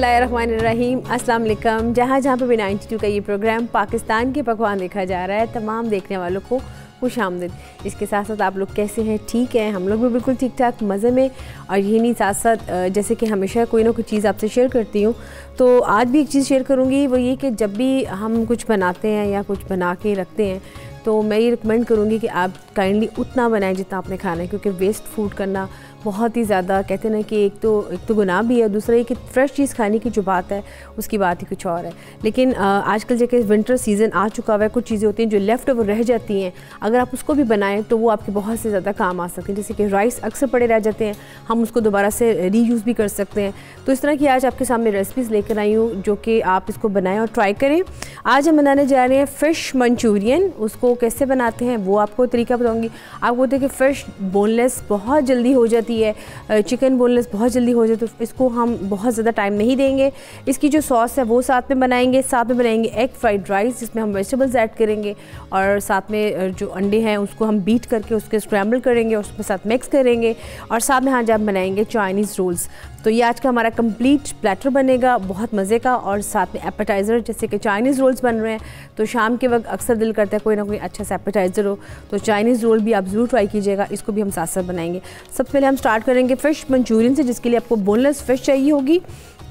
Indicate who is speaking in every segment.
Speaker 1: बिस्मिल्लाहिर्रहमानिर्रहीम, अस्सलाम वालेकुम। जहाँ जहाँ पे भी 92 का ये प्रोग्राम पाकिस्तान के पकवान देखा जा रहा है, तमाम देखने वालों को खुश आमदीद। इसके साथ साथ आप लोग कैसे हैं? ठीक है, हम लोग भी बिल्कुल ठीक ठाक मज़े में। और यही नहीं, साथ साथ जैसे कि हमेशा कोई ना कोई चीज़ आपसे शेयर करती हूँ, तो आज भी एक चीज़ शेयर करूँगी। वो ये कि जब भी हम कुछ बनाते हैं या कुछ बना के रखते हैं, तो मैं ये रिकमेंड करूँगी कि आप काइंडली उतना बनाएं जितना आपने खाना है, क्योंकि वेस्ट फूड करना बहुत ही ज़्यादा, कहते हैं ना कि एक तो गुनाह भी है, दूसरा ये कि फ़्रेश चीज़ खाने की जो बात है उसकी बात ही कुछ और है। लेकिन आजकल जैसे विंटर सीज़न आ चुका हुआ है, कुछ चीज़ें होती हैं जो लेफ़्ट ओवर रह जाती हैं, अगर आप उसको भी बनाएं तो वो आपके बहुत से ज़्यादा काम आ सकते हैं। जैसे कि राइस अक्सर पड़े रह जाते हैं, हम उसको दोबारा से रीयूज़ भी कर सकते हैं। तो इस तरह की आज आपके सामने रेसिपीज़ लेकर आई हूँ जो कि आप इसको बनाएँ और ट्राई करें। आज हम बनाने जा रहे हैं फ़िश मंचूरियन। उसको कैसे बनाते हैं वो आपको तरीका बताऊँगी। आपको देखिए फ़िश बोनलेस बहुत जल्दी हो जाती है, चिकन बोनलेस बहुत जल्दी हो जाए, तो इसको हम बहुत ज़्यादा टाइम नहीं देंगे। इसकी जो सॉस है वो साथ में बनाएंगे, साथ में बनाएंगे एग फ्राइड राइस जिसमें हम वेजिटेबल्स ऐड करेंगे, और साथ में जो अंडे हैं उसको हम बीट करके उसके स्क्रैम्बल करेंगे और उसके साथ मिक्स करेंगे, और साथ में हाँ जब बनाएंगे चाइनीज़ रोल्स। तो ये आज का हमारा कंप्लीट प्लेटर बनेगा, बहुत मज़े का। और साथ में एपेटाइज़र, जैसे कि चाइनीज़ रोल्स बन रहे हैं, तो शाम के वक्त अक्सर दिल करता है कोई ना कोई अच्छा सा एपेटाइज़र हो, तो चाइनीज़ रोल भी आप ज़रूर ट्राई कीजिएगा। इसको भी हम साथ साथ बनाएंगे। सबसे पहले हम स्टार्ट करेंगे फ़िश मंचूरियन से, जिसके लिए आपको बोनलेस फ़िश चाहिए होगी।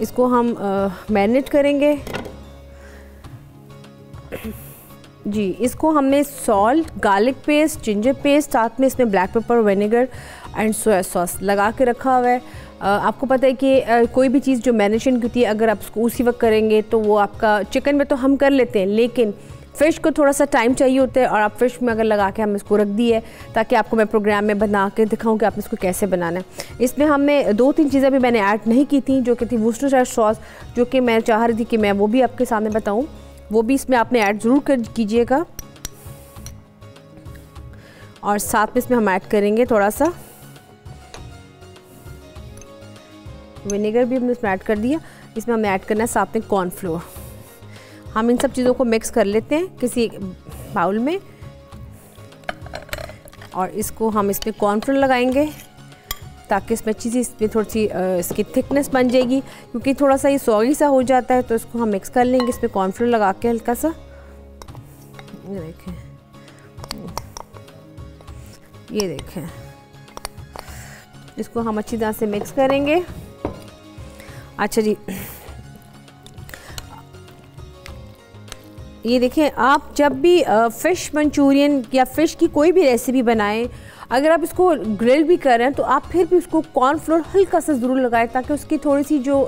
Speaker 1: इसको हम मैरिनेट करेंगे जी। इसको हमने salt, garlic paste, ginger paste, साथ में इसमें black pepper, vinegar and soya sauce लगा के रखा हुआ है। आपको पता है कि कोई भी चीज़ जो मैरिनेशन की होती है, अगर आप उसको उसी वक्त करेंगे तो वो आपका, चिकन में तो हम कर लेते हैं लेकिन फ़िश को थोड़ा सा टाइम चाहिए होता है, और आप फ़िश में अगर लगा के हम इसको रख दिए ताकि आपको मैं प्रोग्राम में बना के दिखाऊं कि आप इसको कैसे बनाना है। इसमें हमने 2-3 चीज़ें भी मैंने ऐड नहीं की थी, जो कि थी वुस्टरशायर सॉस, जो कि मैं चाह रही थी कि मैं वो भी आपके सामने बताऊं। वो भी इसमें आपने ऐड ज़रूर कीजिएगा। और साथ में इसमें हम ऐड करेंगे थोड़ा सा विनेगर, भी हमने इसमें ऐड कर दिया। इसमें हमें ऐड करना है साथ में कॉर्नफ्लोर। हम इन सब चीज़ों को मिक्स कर लेते हैं किसी बाउल में, और इसको हम इसमें कॉर्नफ्लोर लगाएंगे ताकि इसमें अच्छी सी इसमें थोड़ी सी इसकी थिकनेस बन जाएगी, क्योंकि थोड़ा सा ये सॉगी सा हो जाता है। तो इसको हम मिक्स कर लेंगे इसमें कॉर्नफ्लोर लगा के हल्का सा। ये देखें, ये देखें, इसको हम अच्छी तरह से मिक्स करेंगे। अच्छा जी, ये देखें, आप जब भी फ़िश मंचूरियन या फ़िश की कोई भी रेसिपी बनाएं, अगर आप इसको ग्रिल भी कर रहे हैं तो आप फिर भी उसको कॉर्नफ्लोर हल्का सा ज़रूर लगाएं, ताकि उसकी थोड़ी सी जो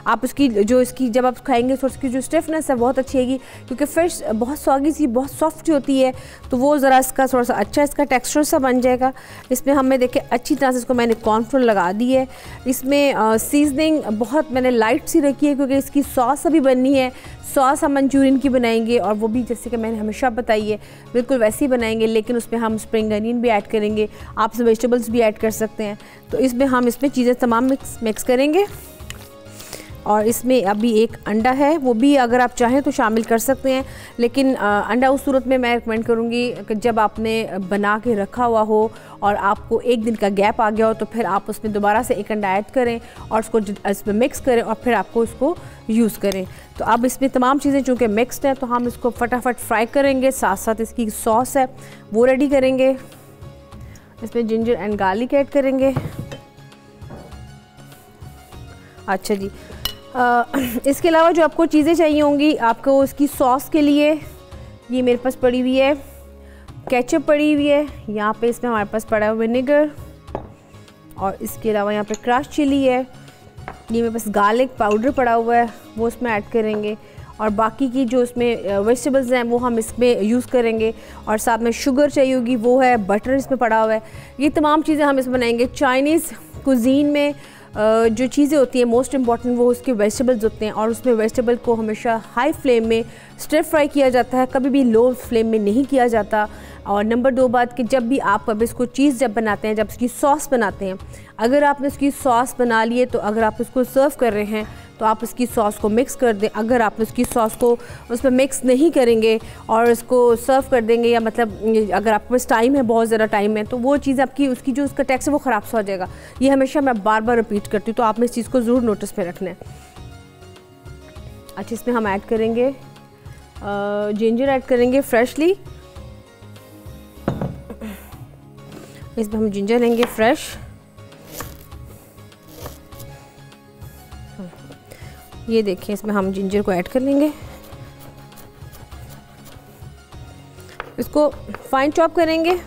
Speaker 1: आप उसकी जो इसकी जब आप खाएंगे तो उसकी जो स्टिफनेस है बहुत अच्छी आएगी, क्योंकि फ़िश बहुत सॉगी सी, बहुत सॉफ्ट होती है, तो वो ज़रा इसका थोड़ा सा अच्छा इसका टेक्स्चर सा बन जाएगा। इसमें हमें देखें अच्छी तरह से इसको मैंने कॉर्नफ्लोर लगा दी है। इसमें सीजनिंग बहुत मैंने लाइट सी रखी है, क्योंकि इसकी सॉस अभी बननी है। सॉस हम मंचूरियन की बनाएंगे, और वो भी जैसे कि मैंने हमेशा बताई है बिल्कुल वैसे ही बनाएंगे, लेकिन उसमें हम स्प्रिंग अनियन भी ऐड करेंगे, आप वेजिटेबल्स भी ऐड कर सकते हैं। तो इसमें हम इसमें चीज़ें तमाम मिक्स करेंगे। और इसमें अभी एक अंडा है, वो भी अगर आप चाहें तो शामिल कर सकते हैं, लेकिन अंडा उस सूरत में मैं रिकमेंड करूँगी कि जब आपने बना के रखा हुआ हो और आपको एक दिन का गैप आ गया हो, तो फिर आप उसमें दोबारा से एक अंडा ऐड करें और उसको इसमें मिक्स करें, और फिर आपको उसको यूज़ करें। तो अब इसमें तमाम चीज़ें चूँकि मिक्सड है, तो हम इसको फटाफट फ्राई करेंगे। साथ साथ इसकी सॉस है वो रेडी करेंगे। इसमें जिंजर एंड गार्लिक ऐड करेंगे। अच्छा जी, इसके अलावा जो आपको चीज़ें चाहिए होंगी आपको इसकी सॉस के लिए, ये मेरे पास पड़ी हुई है केचप पड़ी हुई है, यहाँ पे इसमें हमारे पास पड़ा है विनेगर, और इसके अलावा यहाँ पे क्रश चिली है, ये मेरे पास गार्लिक पाउडर पड़ा हुआ है, वो इसमें ऐड करेंगे, और बाकी की जो इसमें वेजिटेबल्स हैं वो हम इसमें यूज़ करेंगे। और साथ में शुगर चाहिए होगी, वो है, बटर इसमें पड़ा हुआ है। ये तमाम चीज़ें हम इसमें बनाएंगे। चाइनीज़ कुजीन में जो चीज़ें होती हैं मोस्ट इम्पॉर्टेंट वो उसके वेजिटेबल्स होते हैं, और उसमें वेजिटेबल को हमेशा हाई फ्लेम में स्टिर फ्राई किया जाता है, कभी भी लो फ्लेम में नहीं किया जाता। और नंबर 2 बात कि जब भी आप अब इसको चीज़ जब बनाते हैं, जब इसकी सॉस बनाते हैं, अगर आपने इसकी सॉस बना ली है तो अगर आप इसको सर्व कर रहे हैं तो आप इसकी सॉस को मिक्स कर दें। अगर आप इसकी सॉस को उसमें मिक्स नहीं करेंगे और इसको सर्व कर देंगे, या मतलब अगर आपके पास टाइम है, बहुत ज़्यादा टाइम है, तो वो चीज़ आपकी उसकी जो उसका टेक्स्ट है वो ख़राब सा हो जाएगा। ये हमेशा मैं बार बार रिपीट करती हूँ, तो आपने इस चीज़ को ज़रूर नोटिस में रखना है। अच्छा, इसमें हम ऐड करेंगे जिंजर ऐड करेंगे फ्रेशली। इसमें हम जिंजर लेंगे फ्रेश। ये देखिए, इसमें हम जिंजर को ऐड कर लेंगे। इसको फाइन चॉप करेंगे।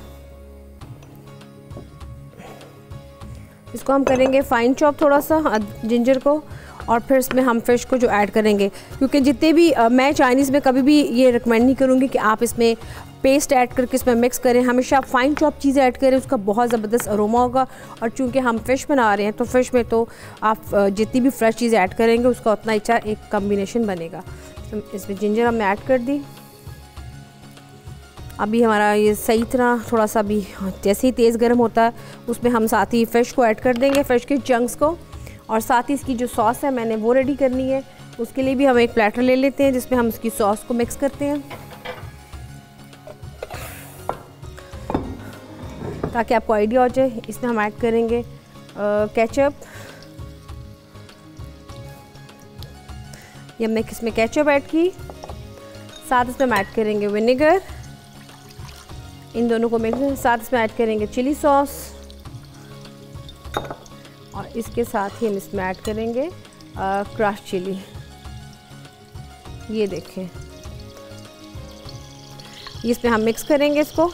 Speaker 1: इसको हम करेंगे फाइन चॉप थोड़ा सा जिंजर को, और फिर इसमें हम फिश को जो ऐड करेंगे, क्योंकि जितने भी मैं चाइनीज़ में कभी भी ये रिकमेंड नहीं करूँगी कि आप इसमें पेस्ट ऐड करके इसमें मिक्स करें। हमेशा आप फाइन चॉप चीज़ें ऐड करें, उसका बहुत ज़बरदस्त अरोमा होगा। और चूँकि हम फ़िश बना रहे हैं तो फ़िश में तो आप जितनी भी फ्रेश चीज़ें ऐड करेंगे उसका उतना अच्छा एक कम्बिनेशन बनेगा। तो इसमें जिंजर हमने ऐड कर दी। अभी हमारा ये सही तरह थोड़ा सा भी जैसे ही तेज़ गर्म होता है उसमें हम साथ ही फ़िश को ऐड कर देंगे, फ़िश के चंक्स को। और साथ ही इसकी जो सॉस है मैंने वो रेडी करनी है। उसके लिए भी हम एक प्लेटर ले लेते हैं जिसमें हम इसकी सॉस को मिक्स करते हैं, ताकि आपको आइडिया हो जाए। इसमें हम ऐड करेंगे केचप। ये हमने इसमें केचप ऐड की, साथ इसमें हम ऐड करेंगे विनेगर। इन दोनों को मिक्स, साथ इसमें ऐड करेंगे चिली सॉस, और इसके साथ ही हम इसमें ऐड करेंगे क्रश चिली। ये देखें, इसमें हम मिक्स करेंगे इसको।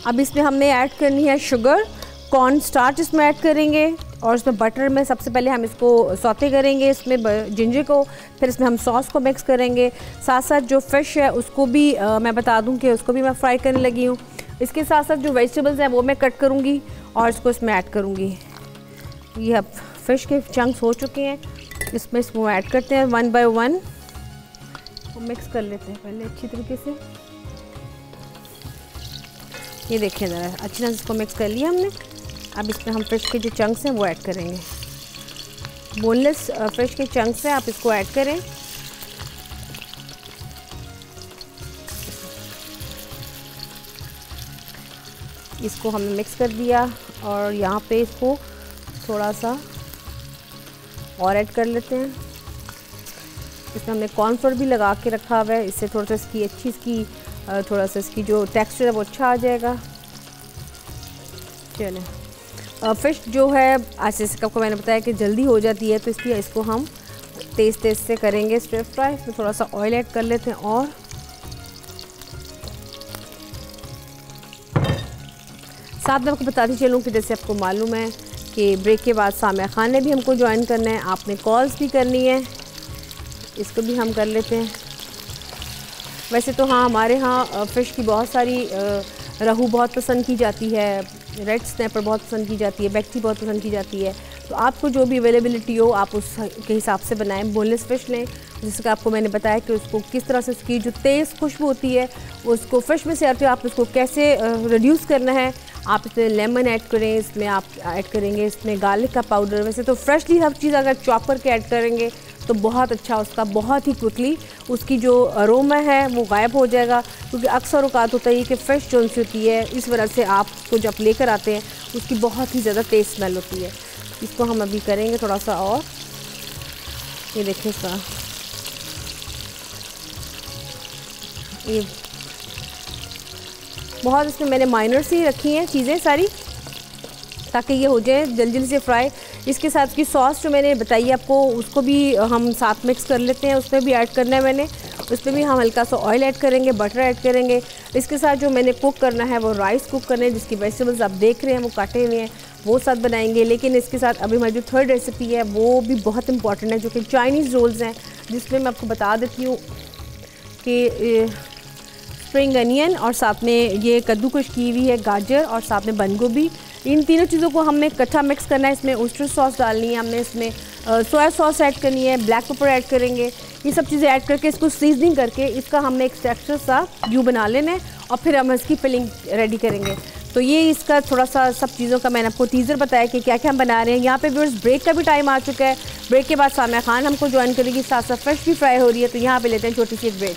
Speaker 1: अब इसमें हमने ऐड करनी है शुगर, कॉर्न स्टार्च इसमें ऐड करेंगे, और इसमें बटर में सबसे पहले हम इसको सौते करेंगे इसमें जिंजर को, फिर इसमें हम सॉस को मिक्स करेंगे। साथ साथ जो फ़िश है उसको भी मैं बता दूं कि उसको भी मैं फ्राई करने लगी हूँ। इसके साथ साथ जो वेजिटेबल्स हैं वो मैं कट करूँगी और इसको इसमें ऐड करूँगी। ये अब फ़िश के चंक्स हो चुके हैं, इसमें इसको ऐड करते हैं वन बाय वन। वो मिक्स कर लेते हैं पहले अच्छी तरीके से। ये देखिए ज़रा अच्छी तरह से इसको मिक्स कर लिया हमने। अब इसमें हम फ़िश के जो चंक्स हैं वो ऐड करेंगे। बोनलेस फ़िश के चंक्स हैं, आप इसको ऐड करें। इसको हमने मिक्स कर दिया, और यहाँ पे इसको थोड़ा सा और ऐड कर लेते हैं। इसमें हमने कॉर्नफ्लोर भी लगा के रखा हुआ है, इससे थोड़ा सा इसकी अच्छी इसकी थोड़ा सा इसकी जो टेक्सचर है वो अच्छा आ जाएगा। चलें, फ़िश जो है ऐसे से आपको मैंने बताया कि जल्दी हो जाती है, तो इसलिए इसको हम तेज़ तेज़ से करेंगे स्टिर फ्राई। इसमें थोड़ा सा ऑयल ऐड कर लेते हैं, और साथ में आपको बताती चलूँ कि जैसे आपको मालूम है कि ब्रेक के बाद सामिया खान ने भी हमको ज्वाइन करना है, आपने कॉल्स भी करनी है, इसको भी हम कर लेते हैं। वैसे तो हाँ, हमारे यहाँ फ़िश की बहुत सारी रहू बहुत पसंद की जाती है, रेड स्नैपर बहुत पसंद की जाती है, बैक्टी बहुत पसंद की जाती है। तो आपको जो भी अवेलेबिलिटी हो आप उसके हिसाब से बनाएं। बोनलेस फ़िश लें, जिसका आपको मैंने बताया कि उसको किस तरह से उसकी जो तेज़ खुशबू होती है उसको फ़िश में से आती है, आप उसको कैसे रिड्यूस करना है। आप इसमें लेमन ऐड करें, इसमें आप ऐड करेंगे इसमें गार्लिक का पाउडर। वैसे तो फ्रेशली हर चीज़ अगर चॉप करके ऐड करेंगे तो बहुत अच्छा, उसका बहुत ही क्विकली उसकी जो अरोमा है वो गायब हो जाएगा। क्योंकि अक्सर औकात होता है कि फ़िश जो सी होती है इस वजह से आप उसको जब लेकर आते हैं उसकी बहुत ही ज़्यादा तेज़ स्मेल होती है। इसको हम अभी करेंगे थोड़ा सा और। ये देखिए इसका ये बहुत, इसमें मैंने माइनर सी रखी हैं चीज़ें सारी, ताकि ये हो जाए जल्दी जल्दी से फ्राई। इसके साथ की सॉस जो मैंने बताई आपको उसको भी हम साथ मिक्स कर लेते हैं, उसमें भी ऐड करना है मैंने। उसमें भी हम हल्का सा ऑयल ऐड करेंगे, बटर ऐड करेंगे। इसके साथ जो मैंने कुक करना है वो राइस कुक करना है, जिसकी वेजिटेबल्स आप देख रहे हैं वो काटे हुए हैं, वो साथ बनाएंगे। लेकिन इसके साथ अभी हमारी जो थर्ड रेसिपी है वो भी बहुत इंपॉर्टेंट है, जो कि चाइनीज़ रोल्स हैं, जिसमें मैं आपको बता देती हूँ कि स्प्रिंग अनियन और साथ में ये कद्दूकश की हुई है गाजर और साथ में बंद गोभी, इन तीनों चीज़ों को हमने इकट्ठा मिक्स करना है। इसमें ओस्टर सॉस डालनी है, हमने इसमें सोया सॉस ऐड करनी है, ब्लैक पेपर ऐड करेंगे। ये सब चीज़ें ऐड करके इसको सीजनिंग करके इसका हमने एक टेक्सचर सा व्यू बना लेना है, और फिर हम इसकी फिलिंग रेडी करेंगे। तो ये इसका थोड़ा सा सब चीज़ों का मैंने आपको टीज़र बताया कि क्या क्या हम बना रहे हैं। यहाँ पे व्यूअर्स ब्रेक का भी टाइम आ चुका है, ब्रेक के बाद सामिया खान हमको ज्वाइन करेगी, साथ साथ फ़िश भी फ्राई हो रही है। तो यहाँ पे लेते हैं छोटी सी एक ब्रेक।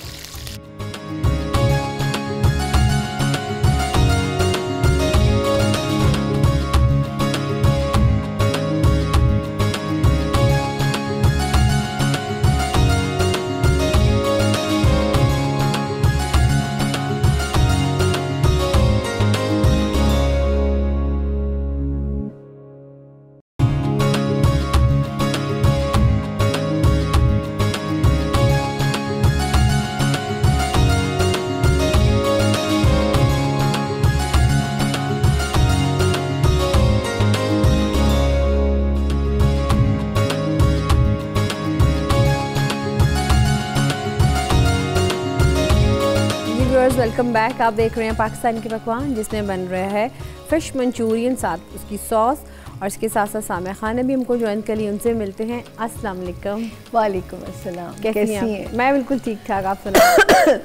Speaker 1: Viewers, welcome back. आप देख रहे हैं पाकिस्तान के पकवान, जिसमें बन रहा है फ़िश मंचूरियन, साथ उसकी सॉस। और इसके साथ साथ सामिया खान ने भी हमको ज्वाइन कर ली, उनसे मिलते हैं। अस्सलाम वालेकुम।
Speaker 2: वालेकुम अस्सलाम।
Speaker 1: कैसी हैं? मैं बिल्कुल ठीक ठाक, आप सुनाओ।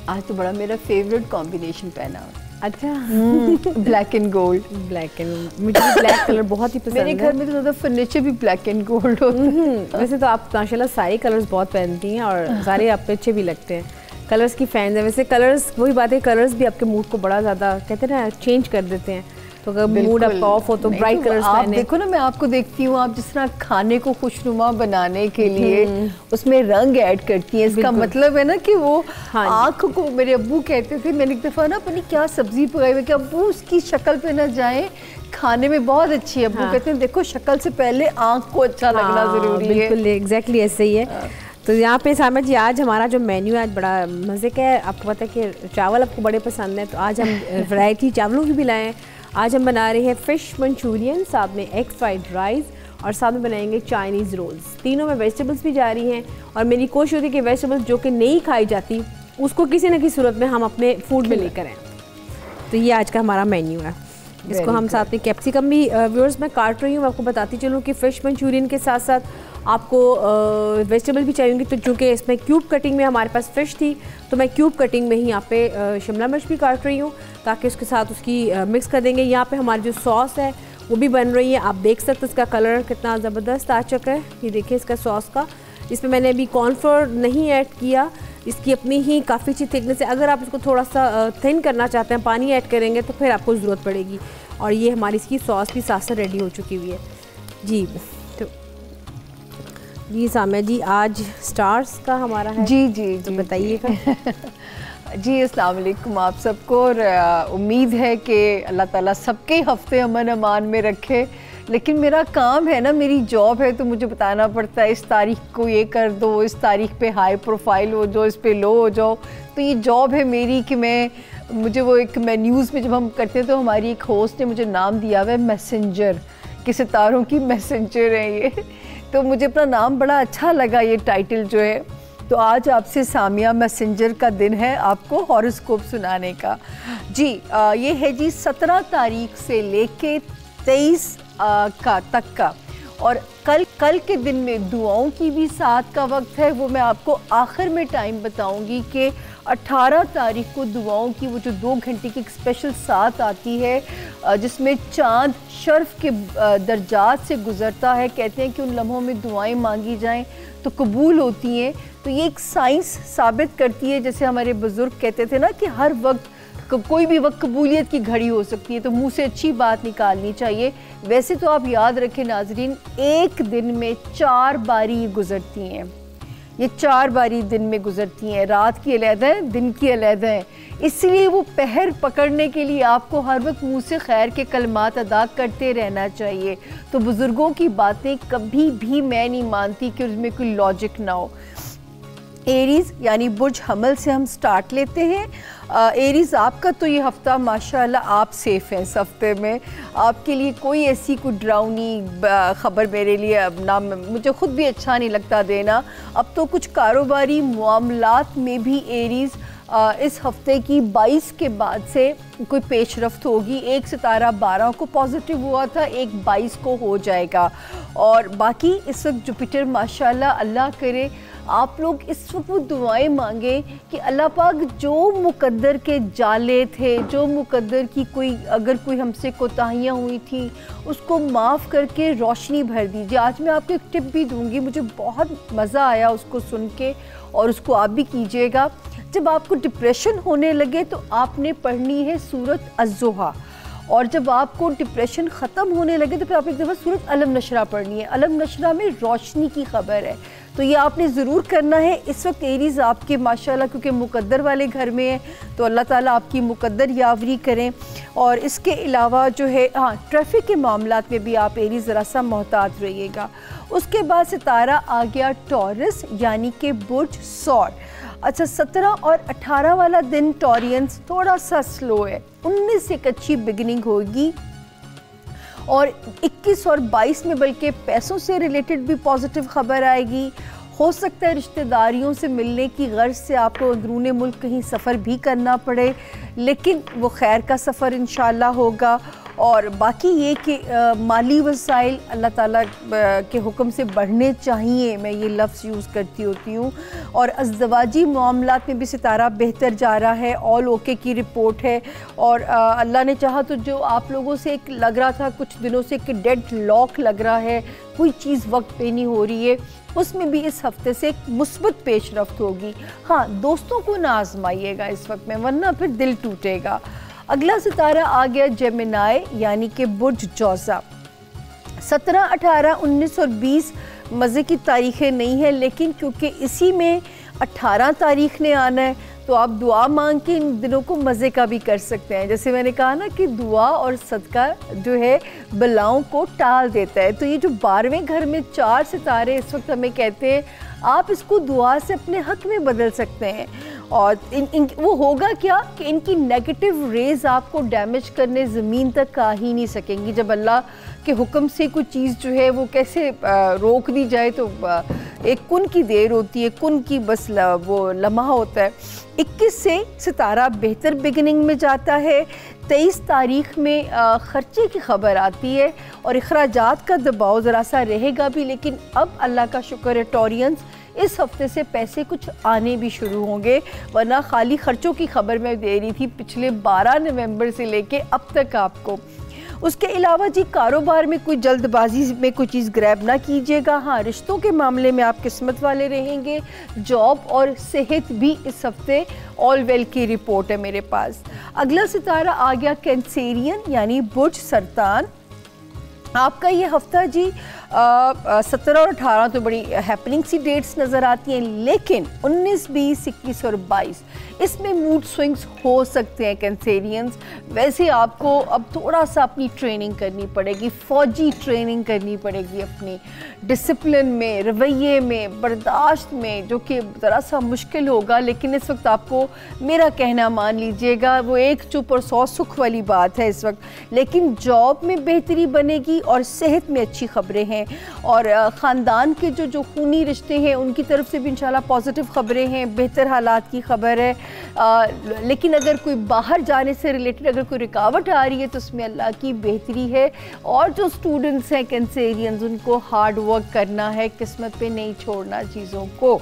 Speaker 2: आज तो बड़ा मेरा फेवरेट कॉम्बिनेशन पहना।
Speaker 1: अच्छा।
Speaker 2: Black and gold.
Speaker 1: Black and मुझे ब्लैक कलर बहुत ही पसंद है।
Speaker 2: मेरे घर में तो ज़्यादा फर्नीचर भी ब्लैक एंड गोल्ड होता है।
Speaker 1: वैसे तो आप माशाल्लाह सारे कलर्स बहुत पहनती हैं और सारे आप पे अच्छे भी लगते हैं। कलर्स की फैन है। वैसे कलर्स, वही बात है, कलर्स भी आपके मूड को बड़ा ज़्यादा कहते हैं ना चेंज कर देते हैं। तो अगर मूड आपका ऑफ हो तो ब्राइट कलर्स पहने।
Speaker 2: देखो ना, मैं आपको देखती हूँ, आप जिस तरह खाने को खुशनुमा बनाने के लिए उसमें रंग ऐड करती हैं। इसका मतलब है ना कि वो आँख को, मेरे अब्बू कहते थे, मैंने एक दफ़ा ना पता नहीं क्या सब्जी पकाई हुई कि अब्बू उसकी शक्ल पे ना जाए, खाने में बहुत अच्छी है। अब्बू कहते हैं देखो शक्ल से पहले आँख को अच्छा लगना ज़रूरी है।
Speaker 1: बिल्कुल एग्जैक्टली ऐसे ही है। तो यहाँ पे सामा जी, आज हमारा जो मेन्यू है आज बड़ा मज़े का है। आपको पता है कि चावल आपको बड़े पसंद है, तो आज हम वैरायटी चावलों की भी लाए हैं। आज हम बना रहे हैं फ़िश मंचूरियन, साथ में एग फ्राइड राइस और साथ में बनाएंगे चाइनीज़ रोल्स। तीनों में वेजिटेबल्स भी जा रही हैं और मेरी कोशिश होती है कि वेजिटेबल्स जो कि नहीं खाई जाती उसको किसी न किसी सूरत में हम अपने फूड में लेकर आएँ। तो ये आज का हमारा मेन्यू है। इसको हम साथ में कैप्सिकम भी व्यूअर्स मैं काट रही हूँ। मैं आपको बताती चलूँ कि फ़िश मंचूरियन के साथ साथ आपको वेजिटेबल भी चाहिए होंगी। तो चूँकि इसमें क्यूब कटिंग में हमारे पास फ़िश थी, तो मैं क्यूब कटिंग में ही यहाँ पे शिमला मिर्च भी काट रही हूँ ताकि उसके साथ उसकी मिक्स कर देंगे। यहाँ पे हमारी जो सॉस है वो भी बन रही है। आप देख सकते हैं इसका कलर कितना ज़बरदस्त आ चुका है। ये देखिए इसका सॉस का, इसमें मैंने अभी कॉर्नफ्लोर नहीं ऐड किया, इसकी अपनी ही काफ़ी अच्छी थिकनेस है। अगर आप इसको थोड़ा सा थिन करना चाहते हैं, पानी ऐड करेंगे तो फिर आपको ज़रूरत पड़ेगी। और ये हमारी इसकी सॉस भी साथ साथ रेडी हो चुकी हुई है जी। तो जी सामिया जी, आज स्टार्स का हमारा है।
Speaker 2: जी जी
Speaker 1: तो बताइएगा।
Speaker 2: जी अस्सलाम वालेकुम आप सबको। और उम्मीद है कि अल्लाह ताला सबके हफ्ते अमन अमान में रखे। लेकिन मेरा काम है ना, मेरी जॉब है, तो मुझे बताना पड़ता है इस तारीख को ये कर दो, इस तारीख पे हाई प्रोफाइल हो जाओ, इस पे लो हो जाओ। तो ये जॉब है मेरी कि मुझे वो एक, मैं न्यूज़ में जब हम करते हैं तो हमारी एक होस्ट ने मुझे नाम दिया हुआ है मैसेंजर, कि सितारों की मैसेंजर है ये। तो मुझे अपना नाम बड़ा अच्छा लगा ये टाइटल जो है। तो आज आपसे सामिया मैसेंजर का दिन है आपको हॉरोस्कोप सुनाने का। जी ये है जी 17 तारीख से लेके 23 तक का। और कल के दिन में दुआओं की भी साथ का वक्त है, वो मैं आपको आखिर में टाइम बताऊंगी कि 18 तारीख को दुआओं की वो जो 2 घंटे की एक स्पेशल साथ आती है जिसमें चाँद शर्फ के दर्जात से गुज़रता है। कहते हैं कि उन लम्हों में दुआएं मांगी जाएं तो कबूल होती हैं। तो ये एक साइंस साबित करती है, जैसे हमारे बुज़ुर्ग कहते थे ना कि हर वक्त कोई भी वक्त कबूलियत की घड़ी हो सकती है, तो मुंह से अच्छी बात निकालनी चाहिए। वैसे तो आप याद रखें नाजरीन, एक दिन में 4 बारी गुजरती हैं। ये 4 बारी दिन में गुजरती हैं, रात की अलग है, दिन की अलग है। इसलिए वो पहर पकड़ने के लिए आपको हर वक्त मुंह से खैर के कलमात अदा करते रहना चाहिए। तो बुज़ुर्गों की बातें कभी भी मैं नहीं मानती कि उसमें कोई लॉजिक ना हो। एरीज़ यानी बुर्ज हमल से हम स्टार्ट लेते हैं। एरीज़ आपका तो ये हफ़्ता माशाल्लाह आप सेफ़ हैं। इस हफ्ते में आपके लिए कोई ऐसी कोई डरावनी ख़बर मेरे लिए अब ना, मुझे ख़ुद भी अच्छा नहीं लगता देना। अब तो कुछ कारोबारी मामलात में भी एरीज़ इस हफ्ते की 22 के बाद से कोई पेशरफ्त होगी। एक सितारा 12 को पॉजिटिव हुआ था, एक 22 को हो जाएगा। और बाकी इस वक्त जुपिटर माशाल्लाह, अल्लाह करे आप लोग इस वक्त दुआएं मांगे कि अल्लाह पाक जो मुकद्दर के जाले थे, जो मुकद्दर की अगर कोई हमसे कोताहियाँ हुई थी उसको माफ़ करके रोशनी भर दीजिए। आज मैं आपको एक टिप भी दूंगी, मुझे बहुत मज़ा आया उसको सुन के, और उसको आप भी कीजिएगा। जब आपको डिप्रेशन होने लगे तो आपने पढ़नी है सूरत अज़्ज़ुहा, और जब आपको डिप्रेशन ख़त्म होने लगे तो फिर आप एक दफ़ा सूरत अलम नशरा पढ़नी है। अलम नशरा में रोशनी की खबर है, तो ये आपने ज़रूर करना है। इस वक्त एरीज़ आपके माशाल्लाह क्योंकि मुकद्दर वाले घर में है, तो अल्लाह ताला आपकी मुकद्दर यावरी करें। और इसके अलावा जो है, हाँ, ट्रैफिक के मामलात में भी आप एरीज़ ज़रा सा मोहतात रहिएगा। उसके बाद सितारा आ गया टॉरस यानी कि बुर्ज सौर। अच्छा, 17 और 18 वाला दिन टॉरियंस थोड़ा सा स्लो है। 19 से एक अच्छी बिगिनिंग होगी, और 21 और 22 में बल्कि पैसों से रिलेटेड भी पॉजिटिव खबर आएगी। हो सकता है रिश्तेदारियों से मिलने की गर्ज से आपको अंदरूनी मुल्क कहीं सफ़र भी करना पड़े, लेकिन वो खैर का सफ़र इंशाल्लाह होगा। और बाकी ये कि माली वसाइल अल्लाह ताला के हुक्म से बढ़ने चाहिए, मैं ये लफ्ज़ यूज़ करती होती हूँ। और अज़दवाजी मामलात में भी सितारा बेहतर जा रहा है, ऑल ओके की रिपोर्ट है। और अल्लाह ने चाहा तो जो आप लोगों से एक लग रहा था कुछ दिनों से कि डेड लॉक लग रहा है, कोई चीज़ वक्त पे नहीं हो रही है, उसमें भी इस हफ्ते से एक मुस्बत पेशरफ्त होगी। हाँ, दोस्तों को ना आजमाइएगा इस वक्त में, वरना फिर दिल टूटेगा। अगला सितारा आ गया जेमिनाई यानी कि बुर्ज जौज़ा। 17, 18, 19 और 20 मज़े की तारीखें नहीं है, लेकिन क्योंकि इसी में 18 तारीख ने आना है तो आप दुआ मांग के इन दिनों को मज़े का भी कर सकते हैं। जैसे मैंने कहा ना कि दुआ और सदका जो है बलाओं को टाल देता है, तो ये जो 12वें घर में 4 सितारे इस वक्त हमें कहते हैं, आप इसको दुआ से अपने हक में बदल सकते हैं। और वो होगा क्या कि इनकी नेगेटिव रेज़ आपको डैमेज करने ज़मीन तक आ ही नहीं सकेंगी। जब अल्लाह के हुक्म से कोई चीज़ जो है वो कैसे रोक दी जाए, तो एक कुन की देर होती है, कुन की बस वो लम्हा होता है। 21 से सितारा बेहतर बिगिनिंग में जाता है। 23 तारीख में ख़र्चे की खबर आती है और अखराजात का दबाव ज़रा सा रहेगा भी, लेकिन अब अल्लाह का शुक्र है टॉरियंस इस हफ्ते से पैसे कुछ आने भी शुरू होंगे, वरना खाली ख़र्चों की खबर मैं दे रही थी पिछले 12 नवंबर से लेके अब तक आपको। उसके अलावा जी कारोबार में कोई जल्दबाजी में कोई चीज़ ग्रैब ना कीजिएगा। हाँ, रिश्तों के मामले में आप किस्मत वाले रहेंगे। जॉब और सेहत भी इस हफ्ते ऑल वेल की रिपोर्ट है मेरे पास। अगला सितारा आ गया कैंसेरियन यानी बुर्ज सरतान। आपका ये हफ्ता जी 17 और 18 तो बड़ी हैपनिंग सी डेट्स नज़र आती हैं, लेकिन 19, 20, 21 और 22 इसमें मूड स्विंग्स हो सकते हैं कैंसेरियंस। वैसे आपको अब थोड़ा सा अपनी ट्रेनिंग करनी पड़ेगी, फ़ौजी ट्रेनिंग करनी पड़ेगी अपनी डिसिप्लिन में, रवैये में, बर्दाश्त में, जो कि ज़रा सा मुश्किल होगा। लेकिन इस वक्त आपको मेरा कहना मान लीजिएगा, वो एक चुप और 100 सुख वाली बात है इस वक्त। लेकिन जॉब में बेहतरी बनेगी और सेहत में अच्छी खबरें हैं, और ख़ानदान के जो खूनी रिश्ते हैं उनकी तरफ से भी इंशाल्लाह पॉजिटिव खबरें हैं, बेहतर हालात की खबर है। लेकिन अगर कोई बाहर जाने से रिलेटेड अगर कोई रुकावट आ रही है तो उसमें अल्लाह की बेहतरी है। और जो स्टूडेंट्स हैं कैंसेरियंस, उनको हार्ड वर्क करना है, किस्मत पे नहीं छोड़ना चीज़ों को।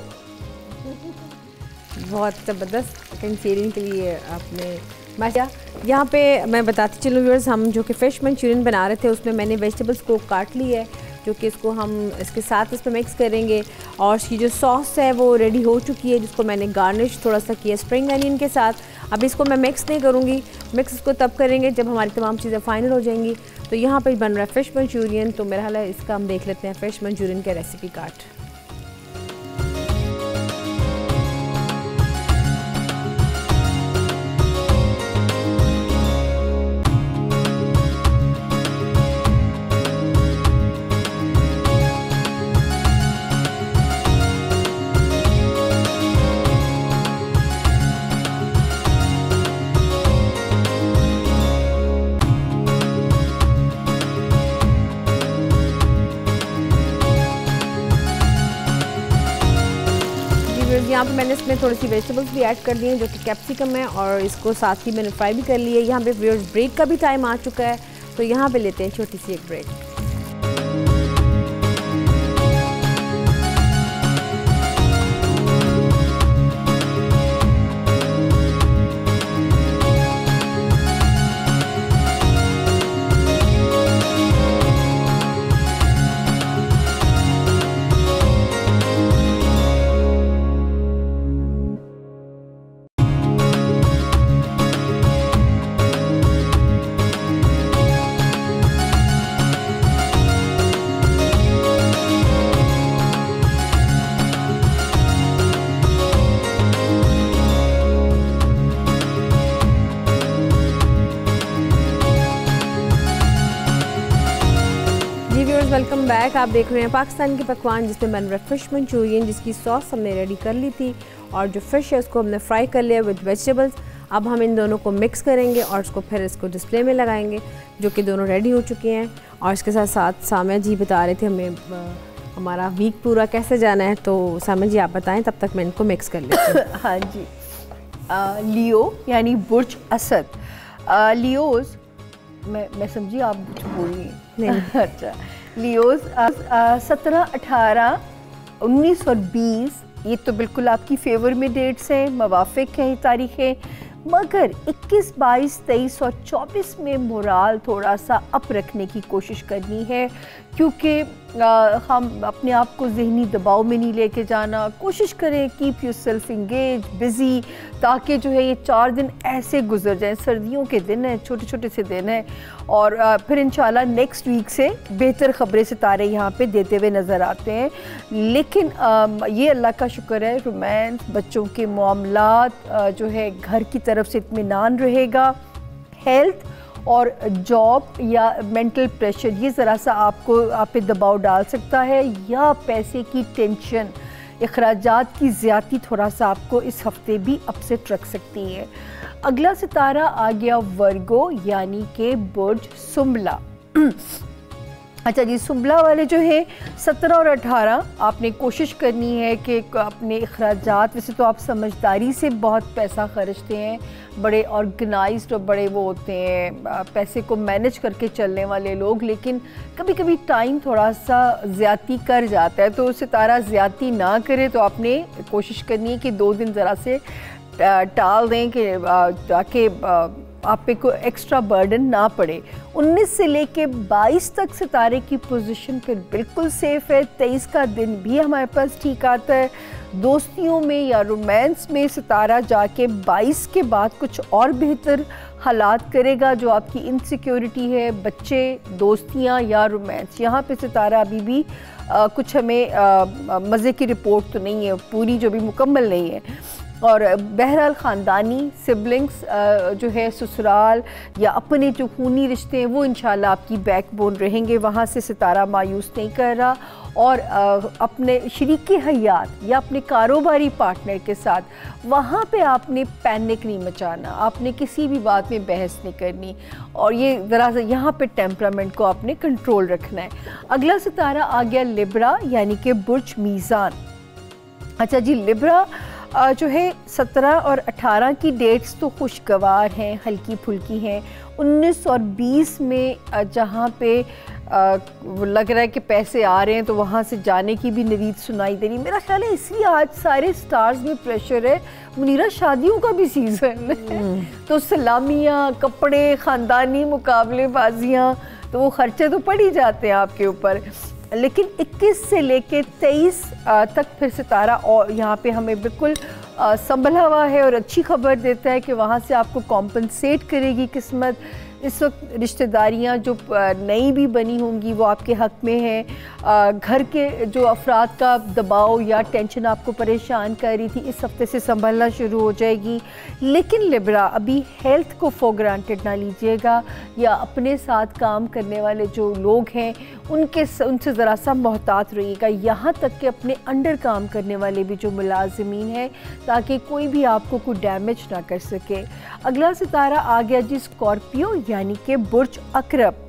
Speaker 1: बहुत ज़बरदस्त कैंसेरियन के लिए आपने माशा। यहाँ पे मैं बताती चलूँ व्यूअर्स, हम जो कि फ़िश मंचूरियन बना रहे थे उसमें मैंने वेजिटेबल्स को काट लिया है, जो कि इसको हम इसके साथ इस पर मिक्स करेंगे। और इसकी जो सॉस है वो रेडी हो चुकी है, जिसको मैंने गार्निश थोड़ा सा किया स्प्रिंग अनियन के साथ। अब इसको मैं मिक्स नहीं करूँगी, मिक्स इसको तब करेंगे जब हमारी तमाम चीज़ें फाइनल हो जाएंगी। तो यहाँ पर बन रहा है फ़िश मंचूरियन, तो मेरा हाल है इसका हम देख लेते हैं फ़िश मंचूरियन का रेसिपी कार्ड। यहाँ पे मैंने इसमें थोड़ी सी वेजिटेबल्स भी ऐड कर दी हैं, जो कि कैप्सिकम है, और इसको साथ ही मैंने फ्राई भी कर लिया है। यहाँ पे व्यूअर्स ब्रेक का भी टाइम आ चुका है, तो यहाँ पे लेते हैं छोटी सी एक ब्रेक। Welcome back. आप देख रहे हैं पाकिस्तान के पकवान, जिसमें बन रहा है फ़िश मंचूरियन, जिसकी सॉस हमने रेडी कर ली थी, और जो फ़िश है उसको हमने फ्राई कर लिया विद वेजिटेबल्स। अब हम इन दोनों को मिक्स करेंगे और उसको फिर इसको डिस्प्ले में लगाएंगे, जो कि दोनों रेडी हो चुके हैं। और इसके साथ साथ सामिया जी बता रहे थे हमें हमारा वीक पूरा कैसे जाना है, तो सामन जी आप बताएं, तब तक मैं इनको मिक्स कर लेती हूँ।
Speaker 2: हाँ जी, लियो यानी बुर्ज असद। लियोज मैं समझी आप कुछ बोलिए।
Speaker 1: नहीं।
Speaker 2: अच्छा, लियोज 17, 18, 19 और 20 ये तो बिल्कुल आपकी फेवर में डेट्स हैं, मवाफिक हैं ये तारीखें। मगर 21, 22, 23 और 24 में मोराल थोड़ा सा अप रखने की कोशिश करनी है, क्योंकि हम अपने आप को ज़हनी दबाव में नहीं लेके जाना। कोशिश करें keep your self engage, busy, ताकि जो है ये 4 दिन ऐसे गुजर जाएं। सर्दियों के दिन हैं, छोटे छोटे से दिन हैं, और फिर इंशाल्लाह नेक्स्ट वीक से बेहतर ख़बरें सितारे यहाँ पे देते हुए नज़र आते हैं। लेकिन ये अल्लाह का शुक्र है, रोमांस, बच्चों के मामलात, जो है घर की तरफ से इत्मीनान रहेगा। हेल्थ और जॉब या मेंटल प्रेशर ये ज़रा सा आपको आप पे दबाव डाल सकता है, या पैसे की टेंशन, अखराजात की ज़्यादती थोड़ा सा आपको इस हफ्ते भी अपसेट रख सकती है। अगला सितारा आ गया वर्गो यानी कि बुर्ज सुंबला। अच्छा जी, सुंबला वाले जो है 17 और 18 आपने कोशिश करनी है कि अपने अखराजात, वैसे तो आप समझदारी से बहुत पैसा खर्चते हैं, बड़े ऑर्गेनाइज्ड और बड़े वो होते हैं, पैसे को मैनेज करके चलने वाले लोग, लेकिन कभी कभी टाइम थोड़ा सा ज़्यादती कर जाता है, तो सितारा ज़्यादती ना करे। तो आपने कोशिश करनी है कि 2 दिन ज़रा से टाल दें कि ताकि आप पे कोई एक्स्ट्रा बर्डन ना पड़े। 19 से लेके 22 तक सितारे की पोजीशन फिर बिल्कुल सेफ़ है। 23 का दिन भी हमारे पास ठीक आता है। दोस्तियों में या रोमांस में सितारा जाके 22 के बाद कुछ और बेहतर हालात करेगा। जो आपकी इनसिक्योरिटी है, बच्चे, दोस्तियां या रोमांस, यहाँ पे सितारा अभी भी कुछ हमें मज़े की रिपोर्ट तो नहीं है, पूरी जो भी मुकम्मल नहीं है। और बहरहाल ख़ानदानी सिबलिंग्स जो है, ससुराल या अपने जो खूनी रिश्ते हैं, वो इंशाल्लाह आपकी बैकबोन रहेंगे। वहाँ से सितारा मायूस नहीं कर रहा। और अपने शरीके हयात या अपने कारोबारी पार्टनर के साथ वहाँ पे आपने पैनिक नहीं मचाना, आपने किसी भी बात में बहस नहीं करनी, और ये ज़रा सा यहाँ पे टेम्परामेंट को आपने कंट्रोल रखना है। अगला सितारा आ गया लिब्रा यानी कि बुर्ज मीज़ान। अच्छा जी, लिब्रा जो है 17 और 18 की डेट्स तो खुशगवार हैं, हल्की फुल्की हैं। 19 और 20 में जहाँ पे लग रहा है कि पैसे आ रहे हैं, तो वहाँ से जाने की भी नवीद सुनाई दे रही। मेरा ख्याल है इसलिए आज सारे स्टार्स में प्रेशर है। मुनीरा, शादियों का भी सीज़न है, तो सलामियाँ, कपड़े, ख़ानदानी मुकाबलेबाजियाँ, तो वो खर्चे तो पड़ ही जाते हैं आपके ऊपर। लेकिन 21 से लेके 23 तक फिर सितारा और यहाँ पे हमें बिल्कुल संभला हुआ है और अच्छी खबर देता है कि वहाँ से आपको कॉम्पनसेट करेगी किस्मत। इस वक्त रिश्तेदारियाँ जो नई भी बनी होंगी वो आपके हक़ में हैं। घर के जो अफराद का दबाव या टेंशन आपको परेशान कर रही थी, इस हफ्ते से संभलना शुरू हो जाएगी। लेकिन लिब्रा, अभी हेल्थ को फॉर ग्रांटेड ना लीजिएगा, या अपने साथ काम करने वाले जो लोग हैं उनसे ज़रा सा मोहतात रहिएगा, यहाँ तक कि अपने अंडर काम करने वाले भी जो मुलाजिमीन हैं, ताकि कोई भी आपको कोई डैमेज ना कर सके। अगला सितारा आ गया जी स्कॉर्पियो यानी कि बुर्ज अकरब।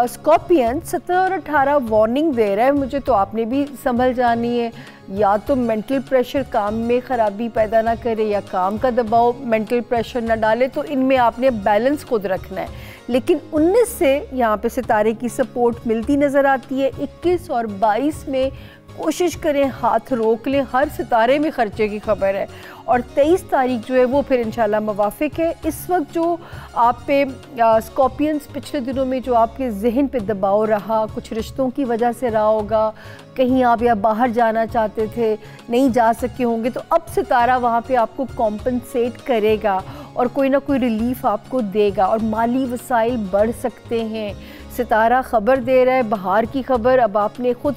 Speaker 2: स्कॉर्पियन 17 और 18 वार्निंग दे रहा है मुझे, तो आपने भी संभल जानी है। या तो मेंटल प्रेशर काम में ख़राबी पैदा ना करे, या काम का दबाव मेंटल प्रेशर ना डाले, तो इनमें आपने बैलेंस खुद रखना है। लेकिन 19 से यहाँ पे सितारे की सपोर्ट मिलती नज़र आती है। 21 और 22 में कोशिश करें हाथ रोक लें, हर सितारे में खर्चे की खबर है। और 23 तारीख जो है वो फिर इंशाल्लाह मुवाफिक है। इस वक्त जो आप पे स्कॉर्पियंस पिछले दिनों में जो आपके जहन पे दबाव रहा, कुछ रिश्तों की वजह से रहा होगा, कहीं आप या बाहर जाना चाहते थे नहीं जा सके होंगे, तो अब सितारा वहाँ पे आपको कॉम्पनसेट करेगा और कोई ना कोई रिलीफ आपको देगा और माली वसाइल बढ़ सकते हैं। सितारा ख़बर दे रहा है बहार की खबर। अब आपने ख़ुद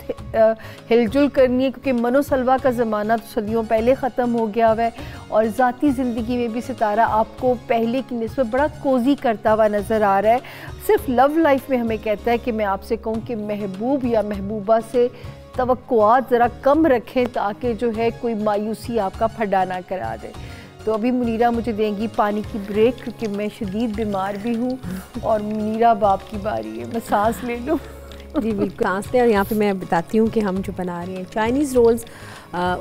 Speaker 2: हिलजुल करनी है, क्योंकि मनोसलवा का ज़माना तो सदियों पहले ख़त्म हो गया हुआ है। और ज़ाती ज़िंदगी में भी सितारा आपको पहले की निस्बत बड़ा कोज़ी करता हुआ नज़र आ रहा है। सिर्फ लव लाइफ में हमें कहता है कि मैं आपसे कहूँ कि महबूब या महबूबा से तवक्कुआत ज़रा कम रखें, ताकि जो है कोई मायूसी आपका फड़ा ना करा दे। तो अभी मुनीरा मुझे देंगी पानी की ब्रेक, क्योंकि मैं शदीद बीमार भी हूँ। और मुनीरा बाप की बारी है, मैं सांस ले लूँ।
Speaker 1: जी बिल्कुल सांस लें। और यहाँ पे मैं बताती हूँ कि हम जो बना रहे हैं चाइनीज़ रोल्स,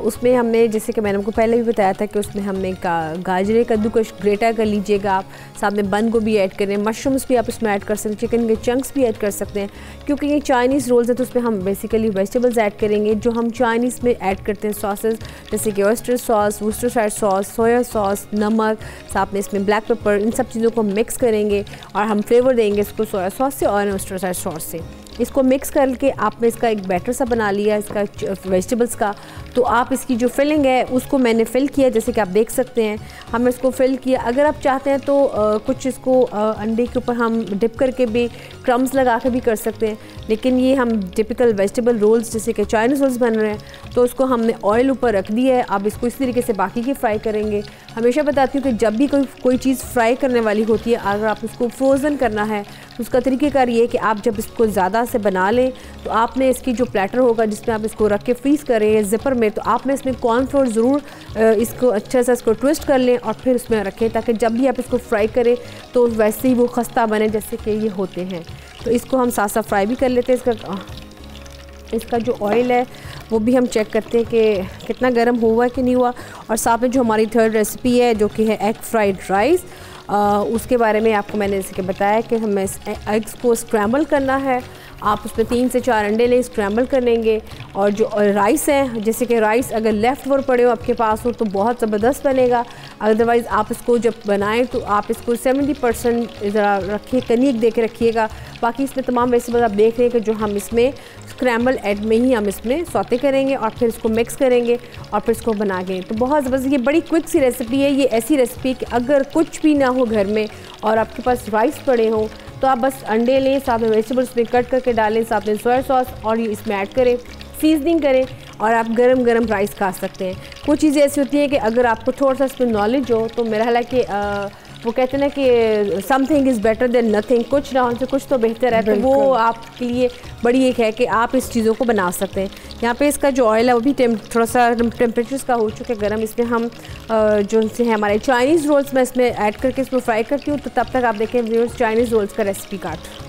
Speaker 1: उसमें हमने जैसे कि मैंने आपको पहले भी बताया था कि उसमें हमने गाजरे कद्दूकस ग्रेटा कर लीजिएगा आप, साथ में बंद गोभी ऐड करें, मशरूम्स भी आप इसमें ऐड कर सकते हैं, चिकन के चंक्स भी ऐड कर सकते हैं। क्योंकि ये चाइनीज़ रोल्स है तो उसमें हम बेसिकली वेजिटेबल्स ऐड करेंगे जो हम चाइनीज़ में ऐड करते हैं, सॉसेस जैसे कि oyster sauce, Worcestershire sauce, soya sauce, नमक, साथ में इसमें ब्लैक पेपर, इन सब चीज़ों को मिक्स करेंगे और हम फ्लेवर देंगे इसको सोया सॉस से और ऑयस्टरशायर सॉस से। इसको मिक्स करके आपने इसका एक बैटर सा बना लिया इसका वेजिटेबल्स का। तो आप इसकी जो फिलिंग है उसको मैंने फ़िल किया, जैसे कि आप देख सकते हैं हमने इसको फ़िल किया। अगर आप चाहते हैं तो कुछ इसको अंडे के ऊपर हम डिप करके भी क्रम्स लगा के भी कर सकते हैं, लेकिन ये हम टिपिकल वेजिटेबल रोल्स जैसे कि चाइनीज़ रोल्स बन रहे हैं तो उसको हमने ऑयल ऊपर रख दिया है। अब इसको इस तरीके से बाकी की फ्राई करेंगे। हमेशा बताती हूँ कि जब भी कोई चीज़ फ्राई करने वाली होती है, अगर आप उसको फ्रोज़न करना है तो उसका तरीक़ेकार ये है कि आप जब इसको ज़्यादा से बना लें तो आपने इसकी जो प्लेटर होगा जिसमें आप इसको रख के फ्रीज़ करें ज़िपर में, तो आपने इसमें कॉर्नफ्लोर ज़रूर इसको अच्छे से इसको ट्विस्ट कर लें और फिर उसमें रखें, ताकि जब भी आप इसको फ्राई करें तो वैसे ही वो खस्ता बने जैसे कि ये होते हैं। तो इसको हम साथ साथ फ्राई भी कर लेते हैं। इसका जो ऑयल है वो भी हम चेक करते हैं कि कितना गर्म हुआ है कि नहीं हुआ। और साथ में जो हमारी थर्ड रेसिपी है जो कि है एग फ्राइड राइस, उसके बारे में आपको मैंने जैसे कि बताया कि हमें एग्स को स्क्रैम्बल करना है। आप उसमें 3 से 4 अंडे लें, स्क्रैम्बल कर लेंगे। और जो राइस है, जैसे कि राइस अगर लेफ़्ट ओवर पड़े हो आपके पास हो तो बहुत ज़बरदस्त बनेगा, अदरवाइज़ आप इसको जब बनाएं तो आप इसको 70% ज़रा रखिए, कनीक दे के रखिएगा। बाकी इसमें तमाम वेजिटेबल्स आप देख रहे हैं कि जो हम इसमें स्क्रैम्बल एग में ही हम इसमें सौते करेंगे और फिर इसको मिक्स करेंगे और फिर इसको बना के। तो बहुत ज़बरदस्त, ये बड़ी क्विक सी रेसिपी है। ये ऐसी रेसिपी कि अगर कुछ भी ना हो घर में और आपके पास राइस पड़े हों तो आप बस अंडे लें, साथ में वेजिटेबल्स में कट करके डालें, साथ में सोया सॉस और ये इसमें ऐड करें, सीजनिंग करें और आप गरम गरम राइस खा सकते हैं। कुछ चीज़ें ऐसी होती हैं कि अगर आपको थोड़ा सा इसमें नॉलेज हो तो मेरा ख्याल है कि वो कहते हैं ना कि something is better than nothing, कुछ ना होने से कुछ तो बेहतर है। तो वो आपके लिए बड़ी एक है कि आप इस चीज़ों को बना सकते हैं। यहाँ पे इसका जो ऑयल है वो भी थोड़ा सा टेम्परेचर का हो चुका है गर्म। इसमें हम जो से है हमारे चाइनीज़ रोल्स मैं इसमें ऐड करके इसमें फ्राई करती हूँ। तो तब तक आप देखें व्यूअर्स चाइनीज़ रोल्स का रेसिपी कार्ड।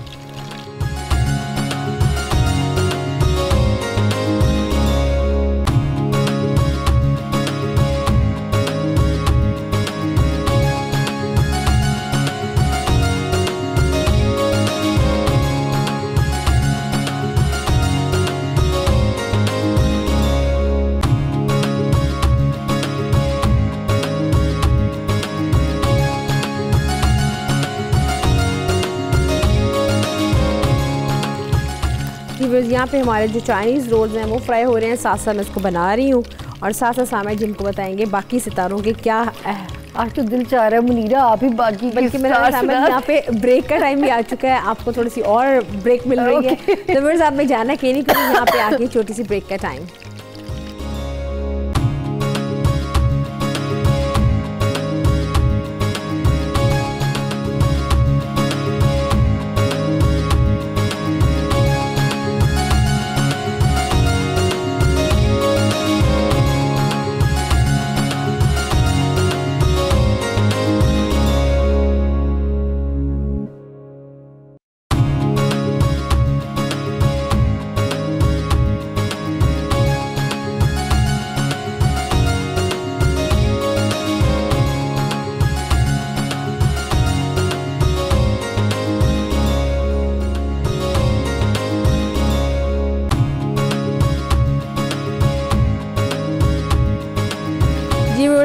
Speaker 1: यहाँ पे हमारे जो चाइनीज़ रोल्स हैं वो फ्राई हो रहे हैं, साथ साथ मैं इसको बना रही हूँ और साथ साथ सामने जिनको बताएंगे बाकी सितारों के क्या।
Speaker 2: आज तो दिल चाह रहा है मुनीरा आप ही बाकी,
Speaker 1: बल्कि मेरा सामने यहाँ पे ब्रेक का टाइम भी आ चुका है, आपको थोड़ी सी और ब्रेक मिल रही है। तो मेरे साथ में जाना कि नहीं, क्योंकि यहाँ पे आके छोटी सी ब्रेक का टाइम।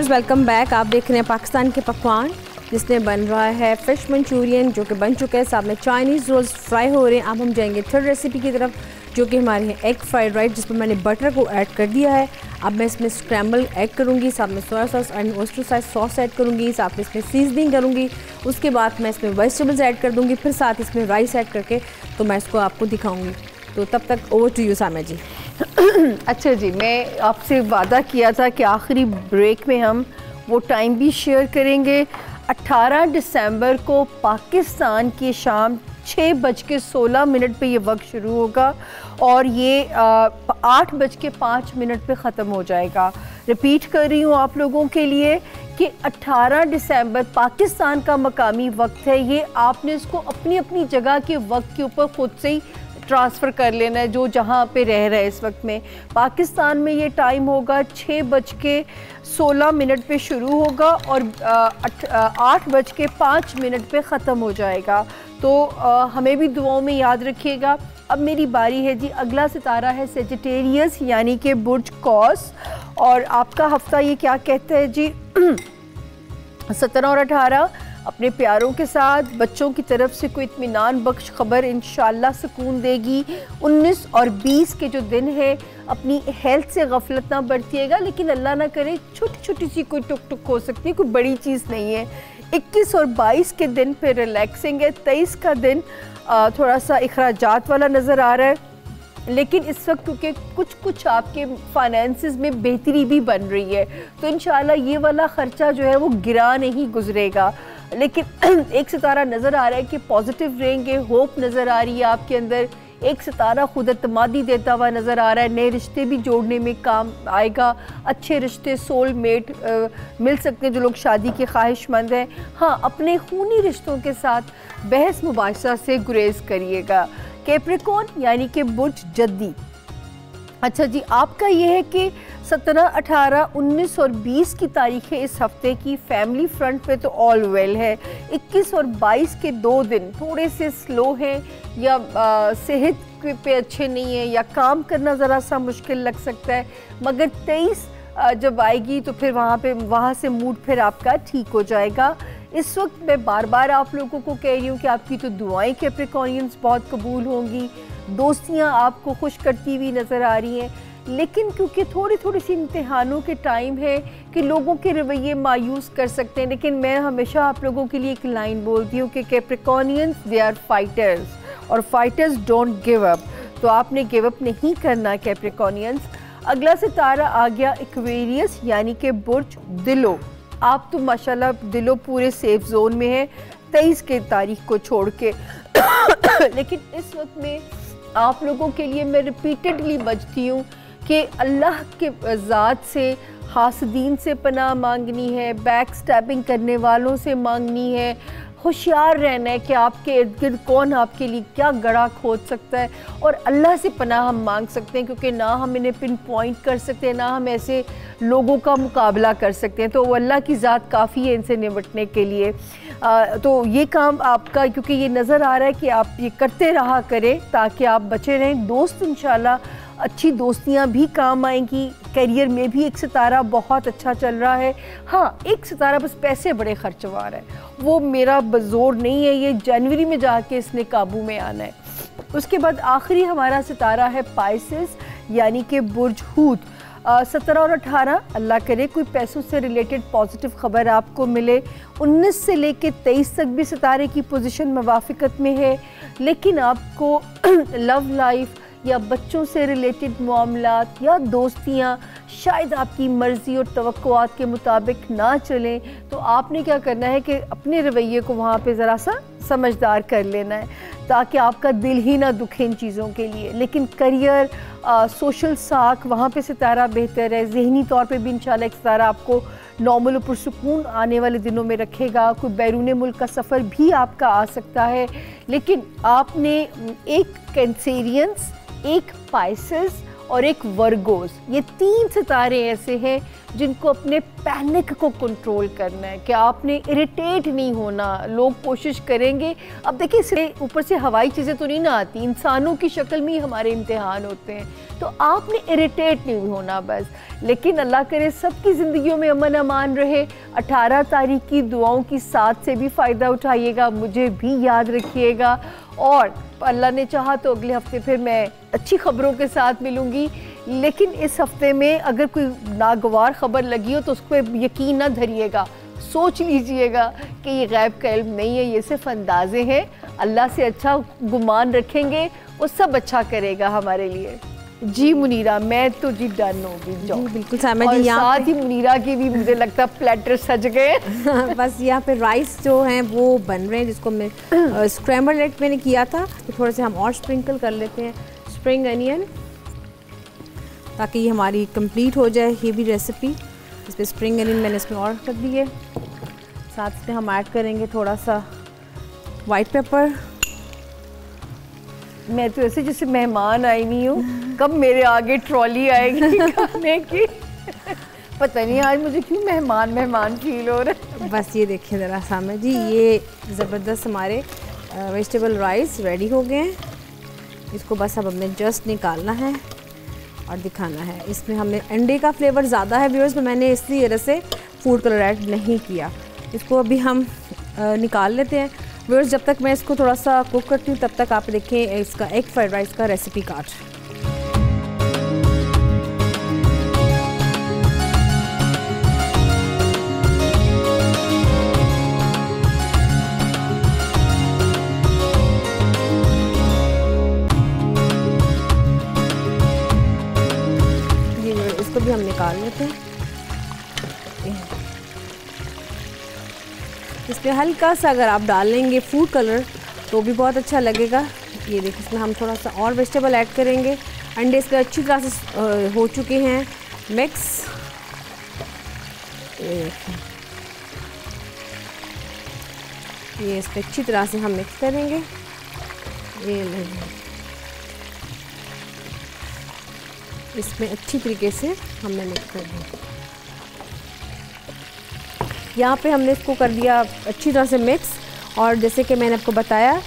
Speaker 1: Welcome back. आप देख रहे हैं पाकिस्तान के पकवान, जिसमें बन रहा है फ़िश मंचूरियन जो कि बन चुका है, साथ में चाइनीज़ रोल्स फ्राई हो रहे हैं। अब हम जाएंगे थर्ड रेसिपी की तरफ जो कि हमारी है एग फ्राइड राइस, जिसमें मैंने बटर को ऐड कर दिया है। अब मैं इसमें स्क्रैम्बल एग करूँगी, साथ में soya sauce and oyster sauce add करूँगी, साथ में इसमें सीजनिंग करूँगी। उसके बाद मैं इसमें वेजिटेबल्स ऐड कर दूँगी, फिर साथ इसमें राइस ऐड करके तो मैं इसको आपको दिखाऊँगी। तो तब तक ओवर टू यू सामा जी।
Speaker 2: अच्छा जी, मैं आपसे वादा किया था कि आखिरी ब्रेक में हम वो टाइम भी शेयर करेंगे। 18 दिसंबर को पाकिस्तान की शाम 6:16 पे ये वक्त शुरू होगा और ये 8:05 पे ख़त्म हो जाएगा। रिपीट कर रही हूँ आप लोगों के लिए कि 18 दिसंबर पाकिस्तान का मकामी वक्त है। ये आपने इसको अपनी अपनी जगह के वक्त के ऊपर खुद से ही ट्रांसफ़र कर लेना है जो जहाँ पे रह रहे हैं इस वक्त में। पाकिस्तान में ये टाइम होगा 6:16 पे शुरू होगा और 8:05 पे ख़त्म हो जाएगा। तो हमें भी दुआओं में याद रखिएगा। अब मेरी बारी है जी। अगला सितारा है सेजिटेरियस यानी कि बुर्ज कौस, और आपका हफ्ता ये क्या कहता है जी 17 और 18 अपने प्यारों के साथ, बच्चों की तरफ से कोई इत्मीनान बख्श खबर इंशाल्लाह सुकून देगी। 19 और 20 के जो दिन है अपनी हेल्थ से गफलत ना बरतिएगा, लेकिन अल्लाह ना करे छोटी छोटी सी कोई टुक टुक हो सकती है, कोई बड़ी चीज़ नहीं है। 21 और 22 के दिन फिर रिलैक्सिंग है। 23 का दिन थोड़ा सा इखराजात वाला नज़र आ रहा है, लेकिन इस वक्त क्योंकि कुछ आपके फाइनेंसिस में बेहतरी भी बन रही है, तो इंशाल्लाह ये वाला ख़र्चा जो है वो गिरा नहीं गुजरेगा। लेकिन एक सितारा नज़र आ रहा है कि पॉजिटिव रहेंगे, होप नज़र आ रही है आपके अंदर। एक सितारा खुद एतमादी देता हुआ नज़र आ रहा है। नए रिश्ते भी जोड़ने में काम आएगा। अच्छे रिश्ते, सोलमेट मिल सकते हैं जो लोग शादी के ख्वाहिशमंद हैं। हाँ, अपने खूनी रिश्तों के साथ बहस मुबाशरा से गुरेज करिएगा। कैप्रिकॉर्न यानी कि बुर्ज जद्दी। अच्छा जी, आपका ये है कि 17, 18, 19 और 20 की तारीखें इस हफ्ते की फैमिली फ्रंट पे तो ऑल वेल है। 21 और 22 के 2 दिन थोड़े से स्लो हैं, या सेहत पे अच्छे नहीं है, या काम करना ज़रा सा मुश्किल लग सकता है। मगर 23 जब आएगी तो फिर वहाँ से मूड फिर आपका ठीक हो जाएगा। इस वक्त मैं बार बार आप लोगों को कह रही हूँ कि आपकी तो दुआएं कैप्रिकॉर्नियंस बहुत कबूल होंगी। दोस्तियाँ आपको खुश करती हुई नज़र आ रही हैं, लेकिन क्योंकि थोड़ी सी इम्तिहानों के टाइम है कि लोगों के रवैये मायूस कर सकते हैं। लेकिन मैं हमेशा आप लोगों के लिए एक लाइन बोलती हूँ कि कैप्रिकॉर्नियंस दे आर फाइटर्स, और फाइटर्स डोंट गिव अप। तो आपने गिव अप नहीं करना कैप्रिकॉर्नियंस। अगला सितारा आ गया एक्वेरियस यानी कि बुर्ज दिलो। आप तो माशाल्लाह दिलो पूरे सेफ जोन में है 23 के तारीख को छोड़ के। लेकिन इस वक्त में आप लोगों के लिए मैं रिपीटेडली बजती हूँ कि अल्लाह के ज़ात से हासदीन से पनाह मांगनी है, बैक स्टैबिंग करने वालों से मांगनी है। होशियार रहना है कि आपके इर्द गिर्द कौन आपके लिए क्या गड़ा खोद सकता है, और अल्लाह से पनाह हम मांग सकते हैं, क्योंकि ना हम इन्हें पिन पॉइंट कर सकते हैं, ना हम ऐसे लोगों का मुकाबला कर सकते हैं। तो वो अल्लाह की ज़ात काफ़ी है इनसे निपटने के लिए। तो ये काम आपका, क्योंकि ये नज़र आ रहा है कि आप ये करते रहा करें ताकि आप बचे रहें। दोस्त इंशाल्लाह अच्छी दोस्तियां भी काम आएंगी। करियर में भी एक सितारा बहुत अच्छा चल रहा है। हाँ, एक सितारा बस पैसे बड़े खर्चवा रहा है, वो मेरा बज़ोर नहीं है, ये जनवरी में जाके इसने काबू में आना है। उसके बाद आखिरी हमारा सितारा है पाइसेस यानी कि बुर्ज हूत। 17 और 18 अल्लाह करे कोई पैसों से रिलेटेड पॉजिटिव खबर आपको मिले। 19 से लेके 23 तक भी सितारे की पोजीशन मुवाफिकत में है, लेकिन आपको लव लाइफ या बच्चों से रिलेटेड मामलात या दोस्तियाँ शायद आपकी मर्ज़ी और तवक्कुआत के मुताबिक ना चलें, तो आपने क्या करना है कि अपने रवैये को वहाँ पे ज़रा सा समझदार कर लेना है, ताकि आपका दिल ही ना दुखे इन चीज़ों के लिए। लेकिन करियर, सोशल साख, वहाँ पे सितारा बेहतर है। ज़हनी तौर पे भी इंशाल्लाह एक सितारा आपको नॉर्मल और पुरसुकून आने वाले दिनों में रखेगा। कोई बैरून मुल्क का सफ़र भी आपका आ सकता है। लेकिन आपने एक कैंसेरियंस, एक पाइसेस और एक वर्गोस, ये 3 सितारे ऐसे हैं जिनको अपने पैनिक को कंट्रोल करना है कि आपने इरिटेट नहीं होना। लोग कोशिश करेंगे, अब देखिए इससे ऊपर से हवाई चीज़ें तो नहीं ना आती, इंसानों की शक्ल में ही हमारे इम्तिहान होते हैं, तो आपने इरिटेट नहीं होना बस। लेकिन अल्लाह करे सबकी ज़िंदगियों में अमन अमान रहे। 18 तारीख की दुआओं की साथ से भी फ़ायदा उठाइएगा, मुझे भी याद रखिएगा, और अल्लाह ने चाहा तो अगले हफ्ते फिर मैं अच्छी खबरों के साथ मिलूँगी। लेकिन इस हफ्ते में अगर कोई नागवार ख़बर लगी हो तो उस पर यकीन ना धरिएगा, सोच लीजिएगा कि ये गैब का इल्म नहीं है, ये सिर्फ अंदाज़े हैं। अल्लाह से अच्छा गुमान रखेंगे, वो सब अच्छा करेगा हमारे लिए। जी मुनीरा, मैं तो जी डन होगी जो
Speaker 1: बिल्कुल सामा
Speaker 2: जी।
Speaker 1: जी,
Speaker 2: साथ ही मुनीरा की भी मुझे लगता है प्लेटर सज गए।
Speaker 1: बस यहाँ पे राइस जो हैं वो बन रहे हैं, जिसको मैं स्क्रैम्बल एग मैंने किया था, तो थोड़े से हम और स्प्रिंकल कर लेते हैं स्प्रिंग अनियन, ताकि ये हमारी कंप्लीट हो जाए ये भी रेसिपी। इस पर स्प्रिंग अनियन मैंने इसमें और कर दी है। साथ में हम ऐड करेंगे थोड़ा सा वाइट पेपर,
Speaker 2: मैं तो ऐसे जैसे मेहमान आई नहीं हूँ, कब मेरे आगे ट्रॉली आएगी खाने की। पता नहीं आज मुझे क्यों मेहमान मेहमान फील हो रहा है।
Speaker 1: बस ये देखिए ज़रा सामने जी, ये ज़बरदस्त हमारे वेजिटेबल राइस रेडी हो गए हैं। इसको बस अब हमने जस्ट निकालना है और दिखाना है। इसमें हमने अंडे का फ्लेवर ज़्यादा है व्यूअर्स, तो मैंने इसी वजह से फूड कलर ऐड नहीं किया। इसको अभी हम निकाल लेते हैं व्यूअर्स। जब तक मैं इसको थोड़ा सा कुक करती हूँ तब तक आप देखें इसका एग फ्राइड राइस का रेसिपी कार्ड। इसको भी हम निकाल लेते हैं। इसमें हल्का सा अगर आप डालेंगे फूड कलर तो भी बहुत अच्छा लगेगा। ये देखिए इसमें हम थोड़ा सा और वेजिटेबल ऐड करेंगे। अंडे इसके अच्छी तरह से हो चुके हैं मिक्स। ये इसमें अच्छी तरह से हम मिक्स करेंगे। ये इसमें अच्छी तरीके से हमने मिक्स कर दिया। यहाँ पे हमने इसको कर दिया अच्छी तरह से मिक्स। और जैसे कि मैंने आपको बताया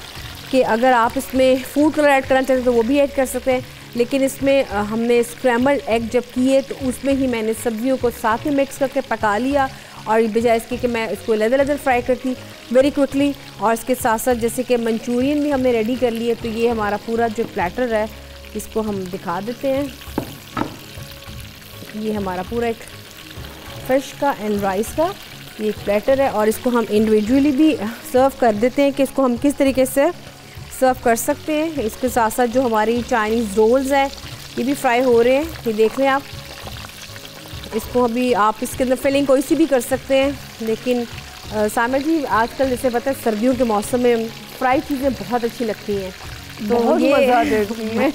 Speaker 1: कि अगर आप इसमें फूड कलर ऐड करना चाहते हैं तो वो भी ऐड कर सकते हैं, लेकिन इसमें हमने स्क्रैम्बल्ड एग जब किए तो उसमें ही मैंने सब्जियों को साथ में मिक्स करके पका लिया। और बजाय इसके कि मैं इसको लेदर फ्राई करती वेरी क्विकली। और इसके साथ साथ जैसे कि मंचूरियन भी हमने रेडी कर लिए। तो ये हमारा पूरा जो प्लेटर है इसको हम दिखा देते हैं। ये हमारा पूरा एक फ़िश का एंड राइस का ये प्लेटर है। और इसको हम इंडिविजुअली भी सर्व कर देते हैं कि इसको हम किस तरीके से सर्व कर सकते हैं। इसके साथ साथ जो हमारी चाइनीज़ रोल्स हैं ये भी फ्राई हो रहे हैं, ये देख रहे हैं आप। इसको अभी आप इसके अंदर फिलिंग कोई सी भी कर सकते हैं, लेकिन सामर जी आजकल जैसे पता है सर्दियों के मौसम में फ्राई चीज़ें बहुत अच्छी लगती हैं,
Speaker 2: तो ये मज़ा देती है।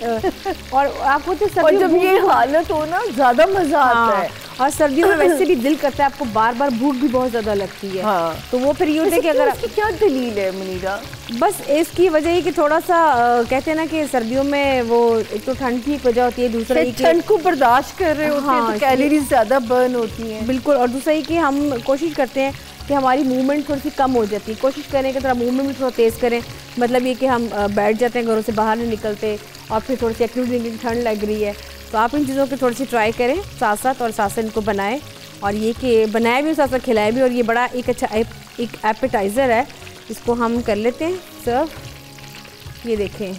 Speaker 1: और आपको तो
Speaker 2: और जब ये हालत हो ना ज़्यादा मज़ा आता है।
Speaker 1: और सर्दियों में वैसे भी दिल करता है, आपको बार बार भूख भी बहुत ज़्यादा लगती है।
Speaker 2: हाँ।
Speaker 1: तो वो फिर ये होता है कि अगर
Speaker 2: इसकी क्या दलील है मुनीरा?
Speaker 1: बस इसकी वजह है कि थोड़ा सा कहते हैं ना कि सर्दियों में वो एक तो ठंड की एक वजह होती है, दूसरा ये कि
Speaker 2: ठंड को बर्दाश्त कर रहे होते हैं तो कैलोरीज ज़्यादा बर्न होती हैं।
Speaker 1: बिल्कुल। और दूसरा ये कि हम कोशिश करते हैं कि हमारी मूवमेंट थोड़ी सी कम हो जाती है। कोशिश करें कि थोड़ा मूवमेंट भी थोड़ा तेज़ करें। मतलब ये कि हम बैठ जाते हैं, घरों से बाहर नहीं निकलते और फिर थोड़ी सी एक्टिविटी ठंड लग रही है। तो आप इन चीज़ों की थोड़ी सी ट्राई करें साथ साथ, और साथ साथ इनको बनाएं। और ये कि बनाए भी साथ साथ खिलाए भी। और ये बड़ा एक अच्छा एक एपेटाइज़र है, इसको हम कर लेते हैं सर्व। ये देखें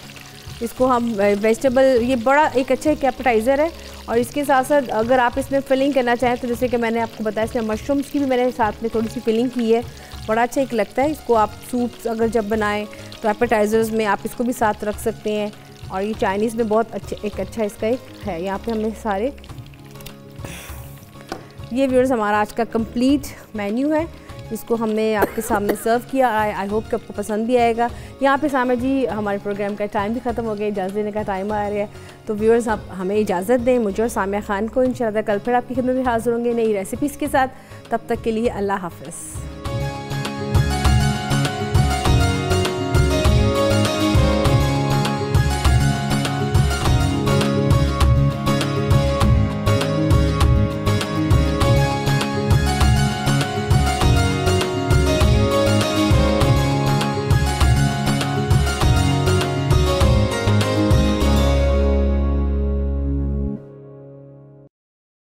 Speaker 1: इसको हम वेजिटेबल, ये बड़ा एक अच्छा एक एपेटाइज़र है। और इसके साथ साथ अगर आप इसमें फिलिंग करना चाहें तो जैसे कि मैंने आपको बताया इसमें मशरूम्स की भी मैंने साथ में थोड़ी सी फिलिंग की है, बड़ा अच्छा एक लगता है। इसको आप सूप्स अगर जब बनाएं तो एपेटाइज़र्स में आप इसको भी साथ रख सकते हैं। और ये चाइनीज़ में बहुत एक अच्छा इसका एक है। यहाँ पे हमने सारे ये व्यूअर्स हमारा आज का कंप्लीट मेन्यू है, इसको हमने आपके सामने सर्व किया। आई होप कि आपको पसंद भी आएगा। यहाँ पे सामने जी हमारे प्रोग्राम का टाइम भी ख़त्म हो गया, इजाज़त देने का टाइम आ रहा है। तो व्यूअर्स आप हमें इजाज़त दें, मुझे और सामिया खान को। इंशाल्लाह कल फिर आपकी खिदमत में हाज़िर होंगे नई रेसिपीज़ के साथ। तब तक के लिए अल्लाह हाफ़िज़।